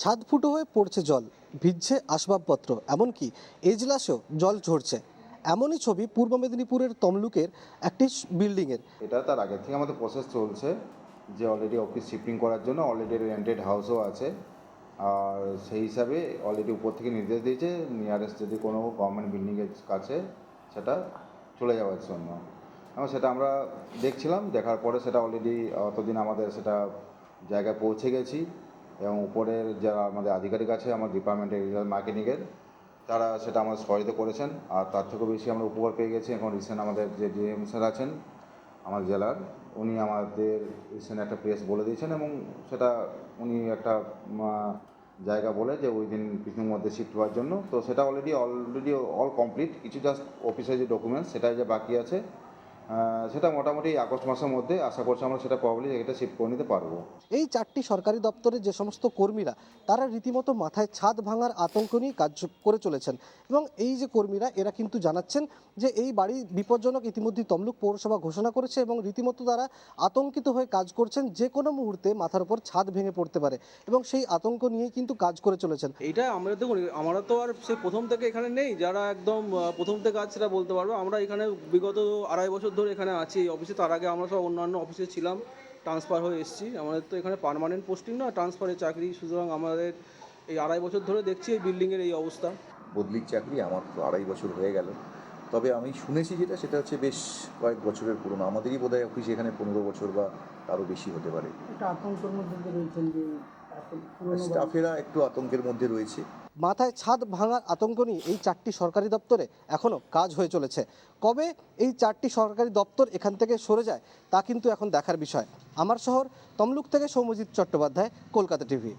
ছাদ ফুটো হয়ে পড়ছে জল, ভিজছে আসবাবপত্র, এমনকি এজলাসেও জল ঝরছে। এমনই ছবি পূর্ব মেদিনীপুরের তমলুকের একটি বিল্ডিংয়ের। এটা তার আগে থেকে আমাদের প্রসেস চলছে যে অলরেডি অফিস শিফটিং করার জন্য অলরেডি রেন্টেড হাউসও আছে, আর সেই হিসাবে অলরেডি উপর থেকে নির্দেশ দিয়েছে নিয়ারেস্ট যদি কোনো গভর্নমেন্ট বিল্ডিংয়ের কাছে সেটা চলে যাওয়ার জন্য। এবং সেটা আমরা দেখছিলাম, দেখার পরে সেটা অলরেডি অতদিন আমাদের সেটা জায়গায় পৌঁছে গেছি এবং উপরের যারা আমাদের আধিকারিক আছে আমার ডিপার্টমেন্টের মার্কেটিংয়ের, তারা সেটা আমাদের সহায়তা করেছেন। আর তার থেকেও বেশি আমরা উপকার পেয়ে গেছি। এখন রিসেন্ট আমাদের যে ডিএম স্যার আছেন আমার জেলার, উনি আমাদের রিসেন্ট একটা প্লেস বলে দিয়েছেন এবং সেটা উনি একটা জায়গা বলে যে ওই দিন কিছুর মধ্যে শিফট হওয়ার জন্য। তো সেটা অলরেডি অল কমপ্লিট, কিছু জাস্ট অফিসের যে ডকুমেন্টস সেটাই যে বাকি আছে, সেটা মোটামুটি আগস্ট মাসের মধ্যে আশা করছি আমরা সেটা প্রবলি এটা শিফট করে নিতে পারবো। এই 4টি সরকারি দপ্তরের যে সমস্ত কর্মীরা, তারা রীতিমতো মাথায় ছাদ ভাঙার আতঙ্ক নিয়ে কাজ করে চলেছেন। এবং এই যে কর্মীরা, এরা কিন্তু জানাচ্ছেন যে এই বাড়ি বিপজ্জনক। ইতিমধ্যে তমলুক পৌরসভা ঘোষণা করেছে এবং রীতিমতো তারা আতঙ্কিত হয়ে কাজ করছেন। যে কোনো মুহূর্তে মাথার উপর ছাদ ভেঙে পড়তে পারে এবং সেই আতঙ্ক নিয়েই কিন্তু কাজ করে চলেছেন। এইটা আমরা দেখুন, আমরা তো আর সে প্রথম থেকে এখানে নেই, যারা একদম প্রথম থেকে আছে সেটা বলতে পারবো। আমরা এখানে বিগত 2.5 বছর ধরে এখানে আছি এই অফিসে। তার আগে আমরা সব অন্যান্য অফিসে ছিলাম, ট্রান্সফার হয়ে এসেছি। আমাদের তো এখানে পার্মানেন্ট পোস্টিং না, ট্রান্সফারের চাকরি। সুতরাং আমাদের এই 2.5 বছর ধরে দেখছি এই বিল্ডিংয়ের এই অবস্থা। বদলির চাকরি আমার তো 2.5 বছর হয়ে গেল। তবে আমি শুনেছি সেটা হচ্ছে বেশ কয়েক বছরের পুরনো। আমাদেরই বোধহয় অফিস এখানে 15 বছর বা তারও বেশি হতে পারে। একটা আতঙ্কের মধ্যে রয়েছেন যে স্টাফেরা একটু আতঙ্কের মধ্যে রয়েছে। মাথায় ছাদ ভাঙার আতঙ্ক নিয়ে এই 4টি সরকারি দপ্তরে এখনও কাজ হয়ে চলেছে। কবে এই 4টি সরকারি দপ্তর এখান থেকে সরে যায় তা কিন্তু এখন দেখার বিষয়। আমার শহর তমলুক থেকে সৌম্যজিৎ চট্টোপাধ্যায়, কলকাতা টিভি।